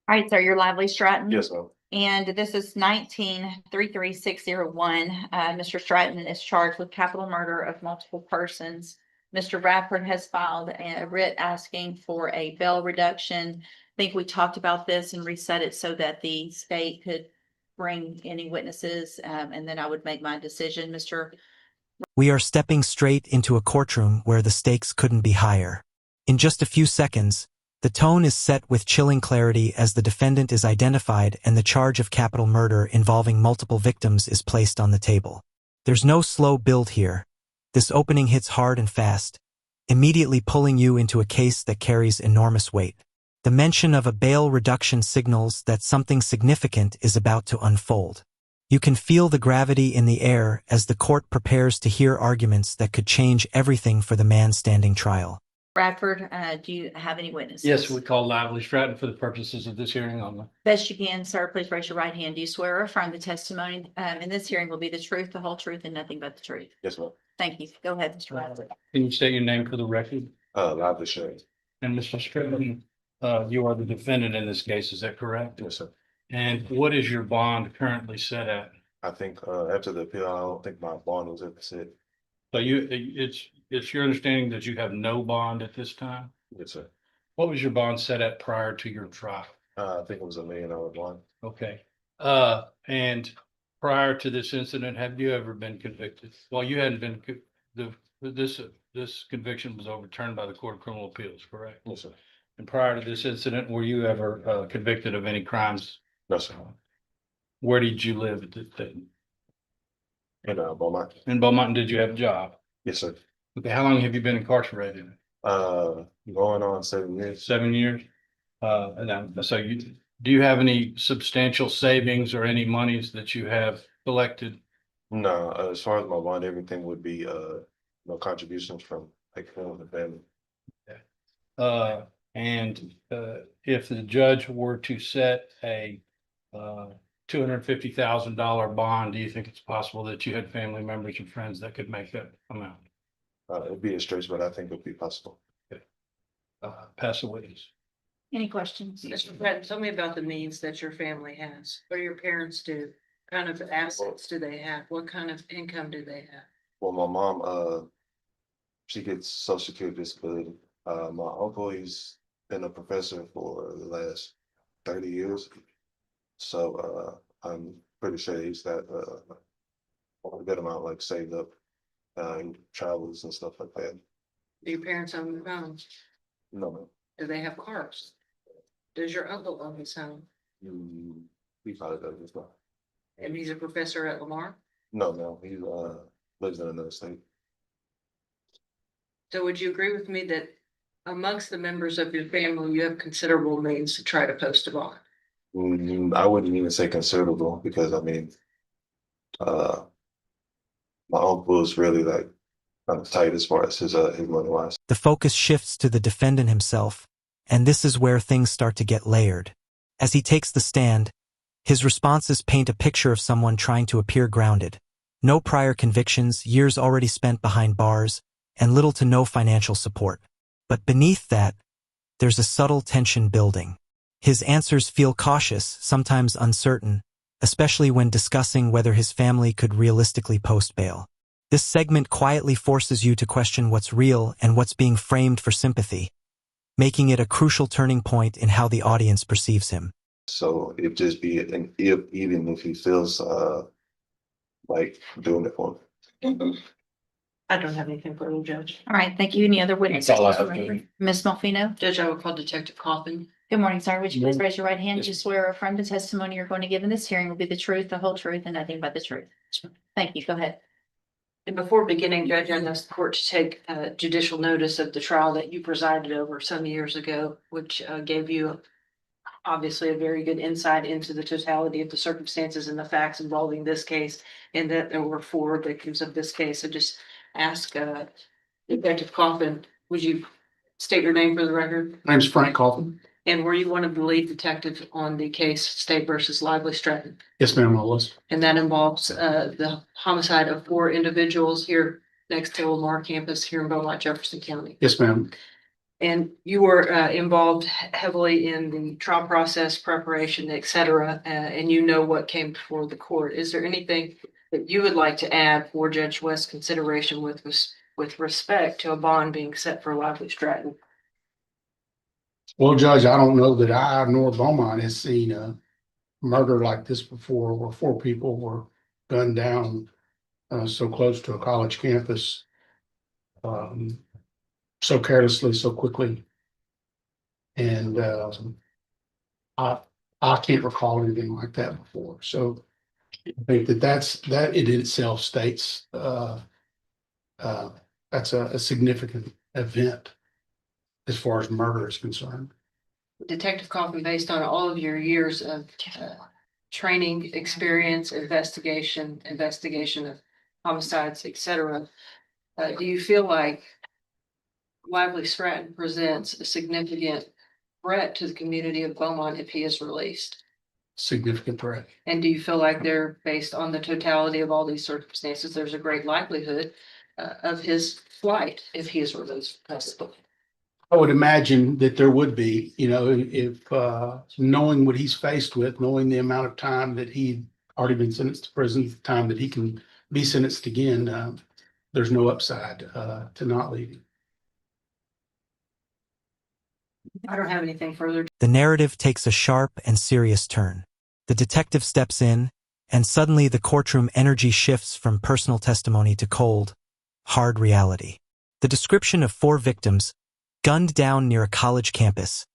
All right, sir, you're Lively Stratton? Yes, ma'am. And this is 19-33601. Mr. Stratton is charged with capital murder of multiple persons. Mr. Radford has filed a writ asking for a bail reduction. I think we talked about this and reset it so that the state could bring any witnesses, and then I would make my decision. We are stepping straight into a courtroom where the stakes couldn't be higher. In just a few seconds, the tone is set with chilling clarity as the defendant is identified and the charge of capital murder involving multiple victims is placed on the table. There's no slow build here. This opening hits hard and fast, immediately pulling you into a case that carries enormous weight. The mention of a bail reduction signals that something significant is about to unfold. You can feel the gravity in the air as the court prepares to hear arguments that could change everything for the man standing trial. Bradford, do you have any witnesses? Yes, we call Lively Stratton for the purposes of this hearing only. Best you can, sir. Please raise your right hand. Do you swear or affirm the testimony in this hearing will be the truth, the whole truth, and nothing but the truth? Yes, ma'am. Thank you. Go ahead, Mr. Radford. Can you state your name for the record? Lively Stratton. And Mr. Stratton, you are the defendant in this case, is that correct? Yes, sir. And what is your bond currently set at? I think after the appeal, I don't think my bond was ever set. So it's your understanding that you have no bond at this time? Yes, sir. What was your bond set at prior to your trial? I think it was $1 million bond. Okay. And prior to this incident, have you ever been convicted? Well, you hadn't been, this conviction was overturned by the Court of Criminal Appeals, correct? Yes, sir. And prior to this incident, were you ever convicted of any crimes? No, sir. Where did you live at the time? In Beaumont. In Beaumont, and did you have a job? Yes, sir. Okay, how long have you been incarcerated? Going on 7 years. 7 years? So do you have any substantial savings or any monies that you have collected? No, as far as my bond, everything would be no contributions from like friends and family. If the judge were to set a $250,000 bond, do you think it's possible that you had family members and friends that could make that amount? It'd be a stretch, but I think it'd be possible. Pass away. Any questions? Mr. Patton, tell me about the means that your family has. What do your parents do? What kind of assets do they have? What kind of income do they have? Well, my mom, she gets Social Security disability. My uncle, he's been a professor for the last 30 years. So I'm pretty sure he's got a good amount like saved up in travels and stuff like that. Do your parents own their homes? No, man. Do they have cars? Does your uncle own his home? He probably does as well. And he's a professor at Lamar? No, he lives in another state. So would you agree with me that amongst the members of your family, you have considerable means to try to post a bond? I wouldn't even say considerable because I mean, my uncle is really like kind of tight as far as his money wise. The focus shifts to the defendant himself, and this is where things start to get layered. As he takes the stand, his responses paint a picture of someone trying to appear grounded. No prior convictions, years already spent behind bars, and little to no financial support. But beneath that, there's a subtle tension building. His answers feel cautious, sometimes uncertain, especially when discussing whether his family could realistically post bail. This segment quietly forces you to question what's real and what's being framed for sympathy, making it a crucial turning point in how the audience perceives him. So it'd just be an if, even if he feels like doing it for me. I don't have anything for you, Judge. All right, thank you. Any other witnesses? That's all I have, Judge. Ms. Malfino? Judge, I will call Detective Coffin. Good morning, sir. Would you please raise your right hand? Yes. Do you swear or affirm the testimony you're going to give in this hearing will be the truth, the whole truth, and nothing but the truth? Thank you. Go ahead. And before beginning, Judge, I asked the court to take judicial notice of the trial that you presided over some years ago, which gave you obviously a very good insight into the totality of the circumstances and the facts involving this case, and that there were 4 victims of this case. So just ask Detective Coffin, would you state your name for the record? My name's Frank Coffin. And were you one of the lead detectives on the case State versus Lively Stratton? Yes, ma'am, I was. And that involves the homicide of 4 individuals here next to Lamar campus here in Beaumont, Jefferson County. Yes, ma'am. And you were involved heavily in the trial process preparation, et cetera, and you know what came before the court. Is there anything that you would like to add for Judge West's consideration with respect to a bond being set for Lively Stratton? Well, Judge, I don't know that I nor Beaumont has seen a murder like this before, where 4 people were gunned down so close to a college campus, so carelessly, so quickly. And I can't recall anything like that before. So I think that in itself states that's a significant event as far as murder is concerned. Detective Coffin, based on all of your years of training, experience, investigation of homicides, et cetera, do you feel like Lively Stratton presents a significant threat to the community of Beaumont if he is released? Significant threat. And do you feel like they're, based on the totality of all these circumstances, there's a great likelihood of his flight if he is released from custody? I would imagine that there would be, if knowing what he's faced with, knowing the amount of time that he'd already been sentenced to prison, the time that he can be sentenced again, there's no upside to not leaving. I don't have anything further. The narrative takes a sharp and serious turn. The detective steps in, and suddenly the courtroom energy shifts from personal testimony to cold, hard reality. The description of 4 victims, gunned down near a college campus,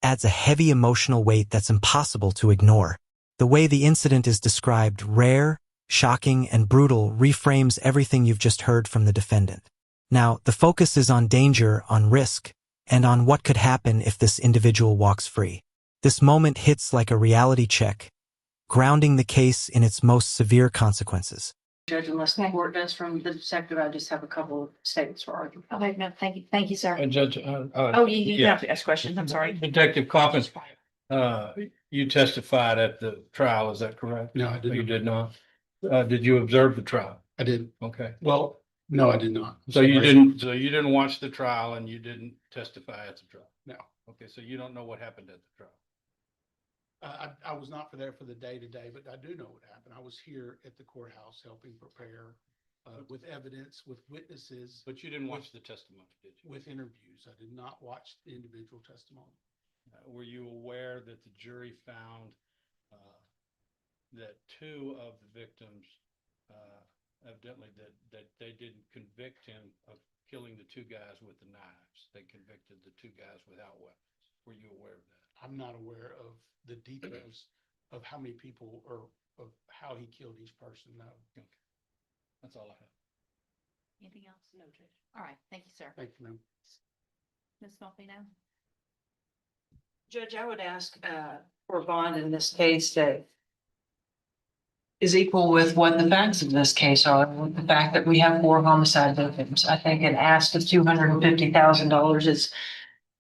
adds a heavy emotional weight that's impossible to ignore. The way the incident is described, rare, shocking, and brutal, reframes everything you've just heard from the defendant. Now, the focus is on danger, on risk, and on what could happen if this individual walks free. This moment hits like a reality check, grounding the case in its most severe consequences. Judge, unless the court does from the detective, I just have a couple of statements for argument. Okay, no, thank you, sir. And Judge, Oh, you yeah. have to ask questions. I'm sorry. Detective Coffin, you testified at the trial, is that correct? No, I You didn't. did not? Did you observe the trial? I did. Okay. Well, no, I did not. I'm So you sorry. didn't watch the trial and you didn't testify at the trial? No. Okay, so you don't know what happened at the trial? I was not there for the day-to-day, but I do know what happened. I was here at the courthouse helping prepare with evidence, with witnesses, But you didn't watch the testimony, did you? with interviews. I did not watch the individual testimony. Were you aware that the jury found that 2 of the victims evidently that they didn't convict him of killing the 2 guys with the knives? They convicted the 2 guys without weapons. Were you aware of that? I'm not aware of the details of how many people or of how he killed each person. No. Okay. That's all I have. Anything else? No, Judge. All right, thank you, sir. Thank you, ma'am. Ms. Malvino? Judge, I would ask for a bond in this case that is equal with what the facts of this case are, with the fact that we have 4 homicide victims. I think an ask of $250,000 is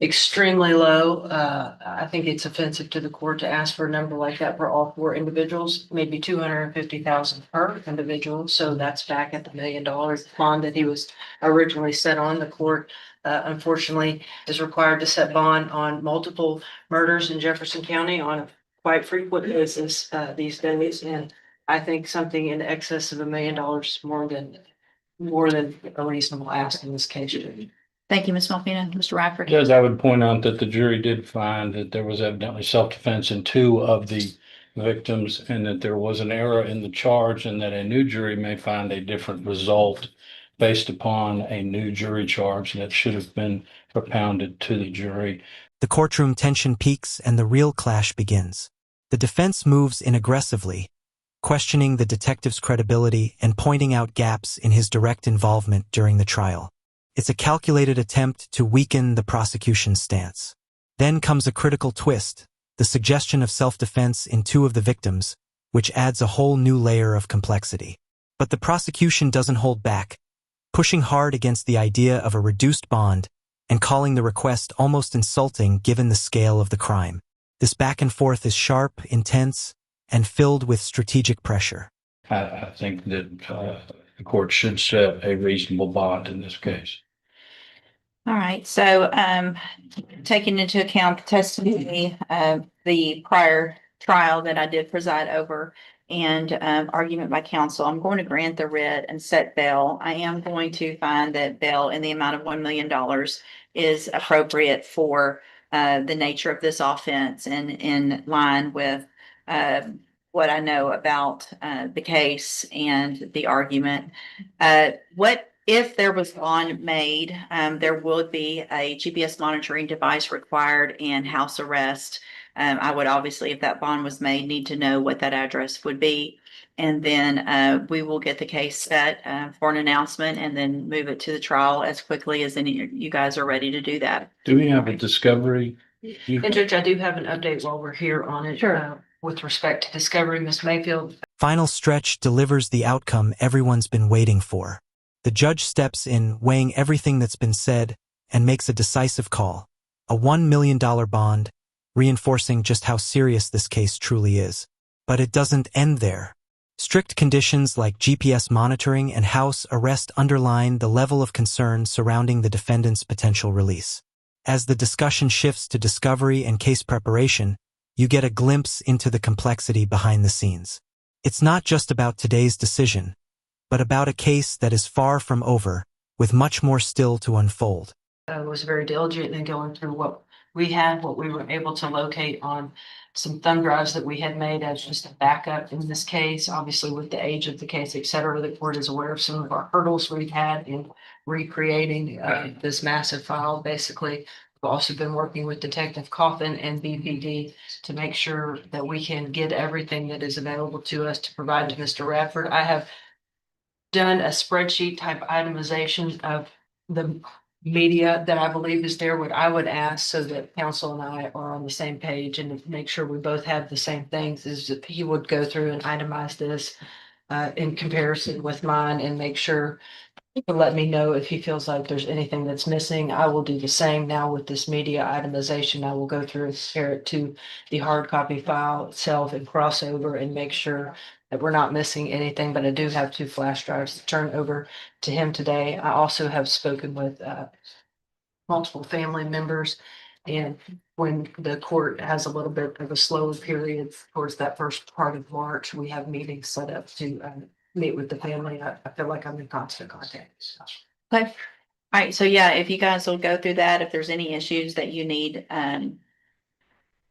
extremely low. I think it's offensive to the court to ask for a number like that for all 4 individuals, maybe $250,000 per individual. So that's back at the $1 million bond that he was originally set on. The court, unfortunately, is required to set bond on multiple murders in Jefferson County on a quite frequent basis these days. And I think something in excess of $1 million is more than a reasonable ask in this case. Thank you, Ms. Malvino. Mr. Radford? Judge, I would point out that the jury did find that there was evidently self-defense in 2 of the victims and that there was an error in the charge and that a new jury may find a different result based upon a new jury charge that should have been propounded to the jury. The courtroom tension peaks and the real clash begins. The defense moves in aggressively, questioning the detective's credibility and pointing out gaps in his direct involvement during the trial. It's a calculated attempt to weaken the prosecution's stance. Then comes a critical twist, the suggestion of self-defense in 2 of the victims, which adds a whole new layer of complexity. But the prosecution doesn't hold back, pushing hard against the idea of a reduced bond and calling the request almost insulting given the scale of the crime. This back and forth is sharp, intense, and filled with strategic pressure. I think that the court should set a reasonable bond in this case. All right, so taking into account the testimony of the prior trial that I did preside over and argument by counsel, I'm going to grant the writ and set bail. I am going to find that bail in the amount of $1 million is appropriate for the nature of this offense and in line with what I know about the case and the argument. What if there was bond made, there would be a GPS monitoring device required and house arrest. I would obviously, if that bond was made, need to know what that address would be. And then we will get the case set for an announcement and then move it to the trial as quickly as any you guys are ready to do that. Do we have a discovery? And Judge, I do have an update while we're here on it. Sure. With respect to discovery, Ms. Mayfield. Final stretch delivers the outcome everyone's been waiting for. The judge steps in, weighing everything that's been said, and makes a decisive call. A $1 million bond, reinforcing just how serious this case truly is. But it doesn't end there. Strict conditions like GPS monitoring and house arrest underline the level of concern surrounding the defendant's potential release. As the discussion shifts to discovery and case preparation, you get a glimpse into the complexity behind the scenes. It's not just about today's decision, but about a case that is far from over, with much more still to unfold. Was very diligent in going through what we had, what we were able to locate on some thumb drives that we had made as just a backup in this case. Obviously, with the age of the case, et cetera, the court is aware of some of our hurdles we've had in recreating this massive file. Basically, we've also been working with Detective Coffin and BPD to make sure that we can get everything that is available to us to provide to Mr. Radford. I have done a spreadsheet type itemization of the media that I believe is there, what I would ask so that counsel and I are on the same page and to make sure we both have the same things is that he would go through and itemize this in comparison with mine and make sure to let me know if he feels like there's anything that's missing. I will do the same now with this media itemization. I will go through and compare it to the hard copy file itself and cross over and make sure that we're not missing anything, but I do have 2 flash drives to turn over to him today. I also have spoken with multiple family members. And when the court has a little bit of a slower period towards that first part of March, we have meetings set up to meet with the family. I feel like I'm in constant contact. Okay. All right. So yeah, if you guys will go through that, if there's any issues that you need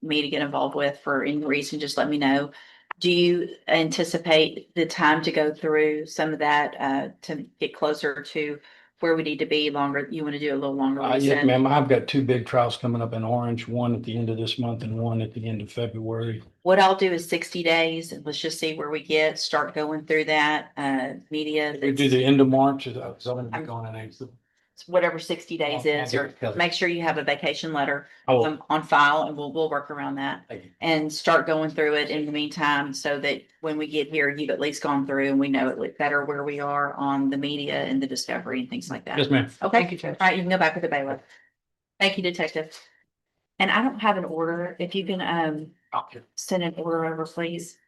me to get involved with for any reason, just let me know. Do you anticipate the time to go through some of that to get closer to where we need to be longer? You want to do a little longer? Yeah, recess? ma'am, I've got 2 big trials coming up in Orange, one at the end of this month and one at the end of February. What I'll do is 60 days and let's just see where we get, start going through that media. We do the end of March, is I'm gonna be going in April. Whatever 60 days Yeah, is, I'll or get Kelly. make sure you have a vacation letter Oh, on file and we'll work around that thank you. and start going through it in the meantime so that when we get here, you've at least gone through and we know it better where we are on the media and the discovery and things like that. Yes, ma'am. Okay. Thank you, Judge. All right, you can go back with the bailiff. Thank you, Detective. And I don't have an order. If you can Okay. send an order over, please.